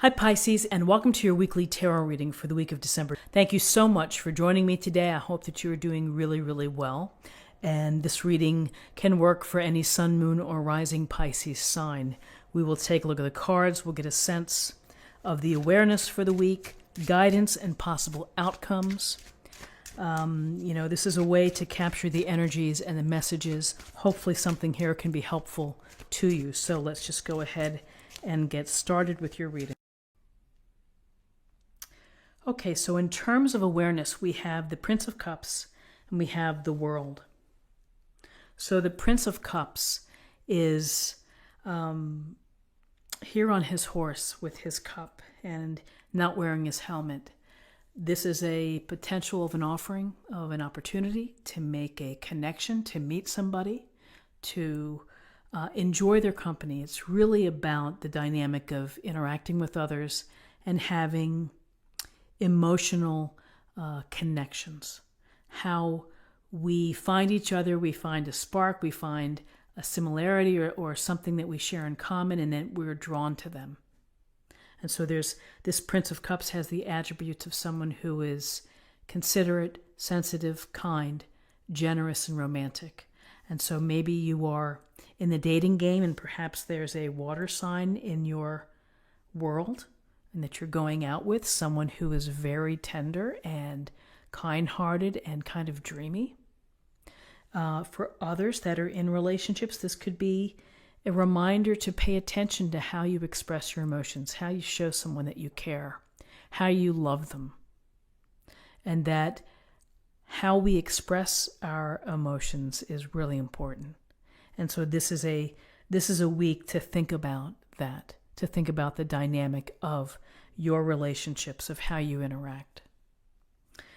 Hi Pisces, and welcome to your weekly tarot reading for the week of December. Thank you so much for joining me today. I hope that you are doing really, really well. And this reading can work for any sun, moon, or rising Pisces sign. We will take a look at the cards. We'll get a sense of the awareness for the week, guidance, and possible outcomes. This is a way to capture the energies and the messages. Hopefully something here can be helpful to you. So let's just go ahead and get started with your reading. Okay, so in terms of awareness, we have the Prince of Cups and we have the World. So the Prince of Cups is here on his horse with his cup and not wearing his helmet. This is a potential of an offering, of an opportunity to make a connection, to meet somebody, to enjoy their company. It's really about the dynamic of interacting with others and having emotional connections. How we find each other, we find a spark, we find a similarity or something that we share in common, and then we're drawn to them. And so there's this Prince of Cups has the attributes of someone who is considerate, sensitive, kind, generous, and romantic. And so maybe you are in the dating game and perhaps there's a water sign in your world and that you're going out with, someone who is very tender and kind-hearted and kind of dreamy. For others that are in relationships, this could be a reminder to pay attention to how you express your emotions, how you show someone that you care, how you love them, and that how we express our emotions is really important. And so this is a week to think about that, to think about the dynamic of your relationships, of how you interact.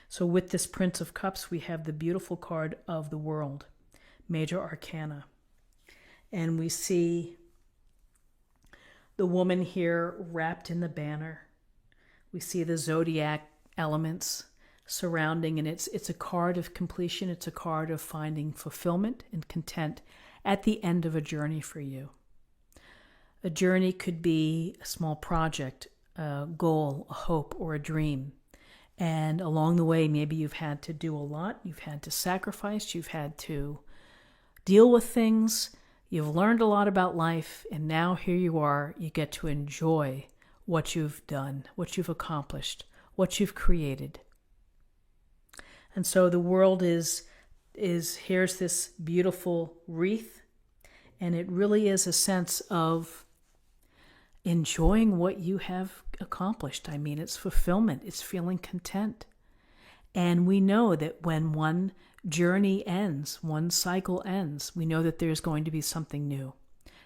So with this Prince of Cups, we have the beautiful card of the World, Major Arcana. And we see the woman here wrapped in the banner. We see the zodiac elements surrounding, and it's a card of completion. It's a card of finding fulfillment and content at the end of a journey for you. A journey could be a small project, a goal, a hope, or a dream. And along the way, maybe you've had to do a lot. You've had to sacrifice. You've had to deal with things. You've learned a lot about life. And now here you are. You get to enjoy what you've done, what you've accomplished, what you've created. And so the world is here's this beautiful wreath. And it really is a sense of enjoying what you have accomplished. I mean, it's fulfillment. It's feeling content. And we know that when one journey ends, one cycle ends, we know that there's going to be something new,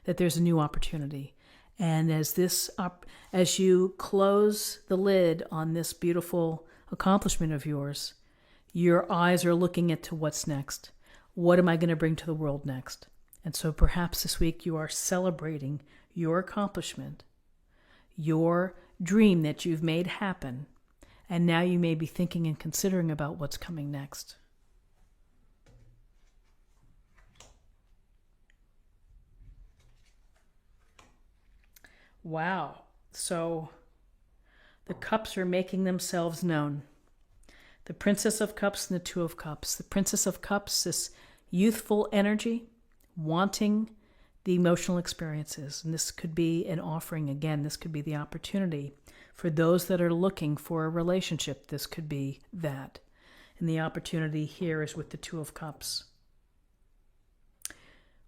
that there's a new opportunity. And as you close the lid on this beautiful accomplishment of yours, your eyes are looking into what's next. What am I going to bring to the world next? And so perhaps this week you are celebrating your accomplishment, your dream that you've made happen, and now you may be thinking and considering about what's coming next. Wow. So the cups are making themselves known. The Princess of Cups and the Two of Cups. The Princess of Cups, this youthful energy, wanting the emotional experiences. And this could be an offering. Again, this could be the opportunity for those that are looking for a relationship. This could be that. And the opportunity here is with the Two of Cups.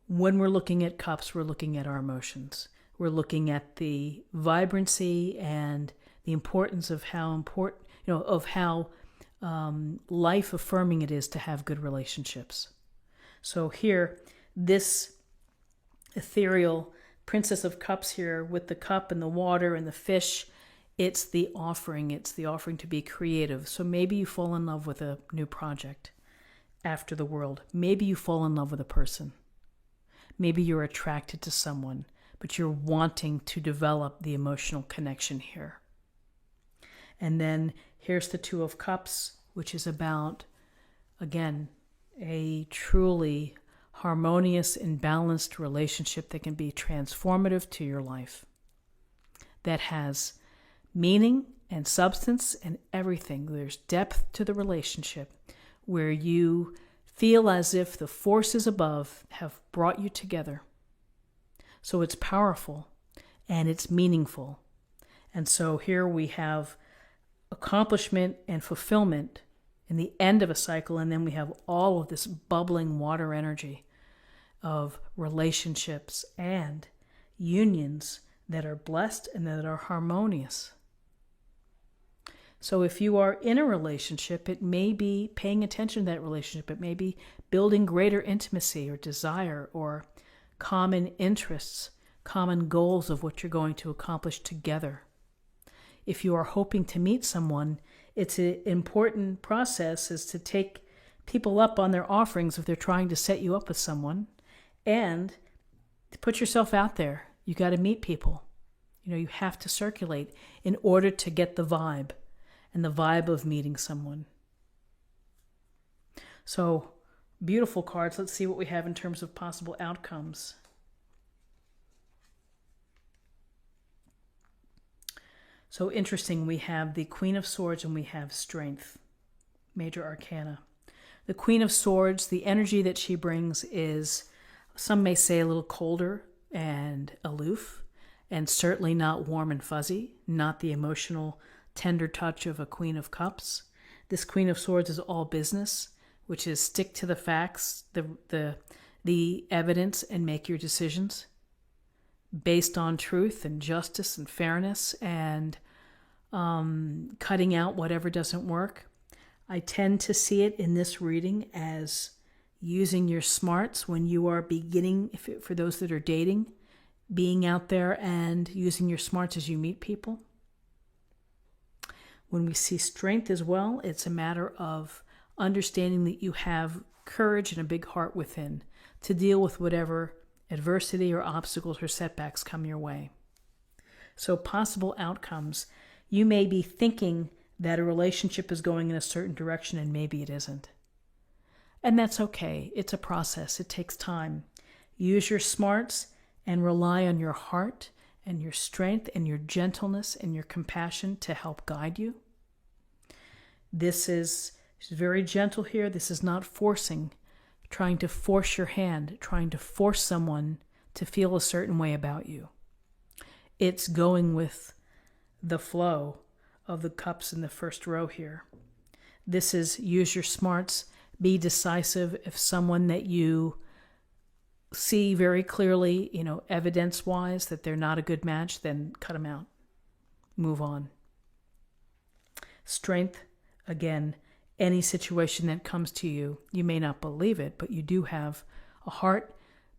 When we're looking at cups, we're looking at our emotions. We're looking at the vibrancy and the importance of how life affirming it is to have good relationships. So here, this ethereal Princess of Cups here with the cup and the water and the fish, it's the offering. It's the offering to be creative. So maybe you fall in love with a new project after the world. Maybe you fall in love with a person. Maybe you're attracted to someone, but you're wanting to develop the emotional connection here. And then here's the Two of Cups, which is about, again, a truly harmonious and balanced relationship that can be transformative to your life, that has meaning and substance and everything. There's depth to the relationship where you feel as if the forces above have brought you together. So it's powerful and it's meaningful. And so here we have accomplishment and fulfillment in the end of a cycle, and then we have all of this bubbling water energy of relationships and unions that are blessed and that are harmonious. So if you are in a relationship, it may be paying attention to that relationship. It may be building greater intimacy or desire or common interests, common goals of what you're going to accomplish together. If you are hoping to meet someone, it's an important process is to take people up on their offerings if they're trying to set you up with someone, and to put yourself out there. You got to meet people. You have to circulate in order to get the vibe and the vibe of meeting someone. So, beautiful cards. Let's see what we have in terms of possible outcomes. So interesting, we have the Queen of Swords and we have Strength, major arcana. The Queen of Swords, the energy that she brings is, some may say, a little colder and aloof, and certainly not warm and fuzzy, not the emotional, tender touch of a Queen of Cups. This Queen of Swords is all business, which is stick to the facts, the evidence, and make your decisions based on truth and justice and fairness, and cutting out whatever doesn't work. I tend to see it in this reading as using your smarts when you are beginning, for those that are dating, being out there and using your smarts as you meet people. When we see Strength as well, it's a matter of understanding that you have courage and a big heart within to deal with whatever adversity or obstacles or setbacks come your way. So possible outcomes. You may be thinking that a relationship is going in a certain direction and maybe it isn't. And that's okay. It's a process. It takes time. Use your smarts and rely on your heart and your strength and your gentleness and your compassion to help guide you. She's very gentle here. This is not forcing, trying to force your hand, trying to force someone to feel a certain way about you. It's going with the flow of the cups in the first row here. This is use your smarts, be decisive. If someone that you see very clearly, evidence-wise that they're not a good match, then cut them out. Move on. Strength, again, any situation that comes to you, you may not believe it, but you do have a heart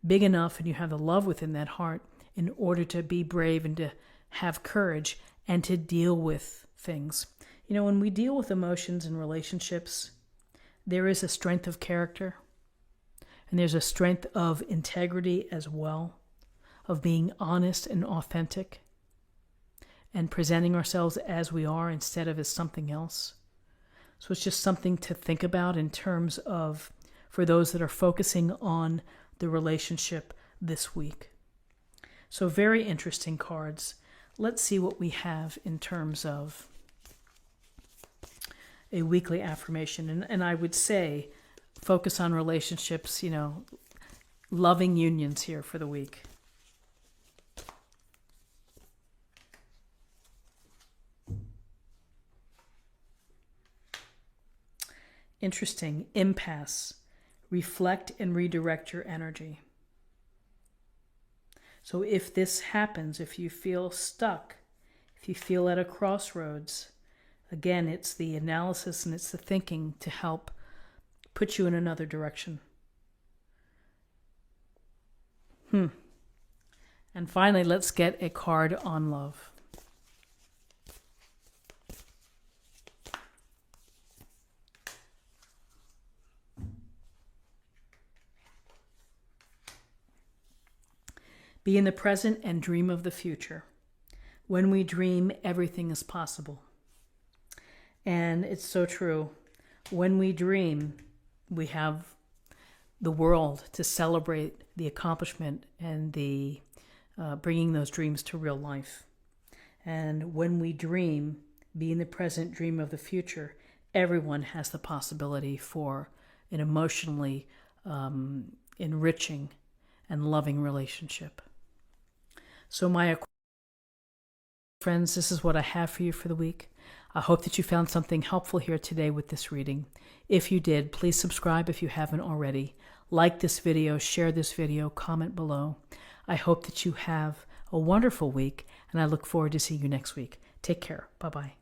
big enough and you have the love within that heart in order to be brave and to have courage and to deal with things. When we deal with emotions and relationships, there is a strength of character and there's a strength of integrity as well, of being honest and authentic and presenting ourselves as we are instead of as something else. So it's just something to think about in terms of, for those that are focusing on the relationship this week. So very interesting cards. Let's see what we have in terms of a weekly affirmation. And I would say focus on relationships, loving unions here for the week. Interesting. Impasse. Reflect and redirect your energy. So if this happens, if you feel stuck, if you feel at a crossroads, again, it's the analysis and it's the thinking to help put you in another direction. And finally, let's get a card on love. Be in the present and dream of the future. When we dream, everything is possible. And it's so true. When we dream, we have the world to celebrate the accomplishment and the bringing those dreams to real life. And when we dream, be in the present, dream of the future, everyone has the possibility for an emotionally enriching and loving relationship. So my friends, this is what I have for you for the week. I hope that you found something helpful here today with this reading. If you did, please subscribe if you haven't already. Like this video, share this video, comment below. I hope that you have a wonderful week, and I look forward to seeing you next week. Take care. Bye-bye.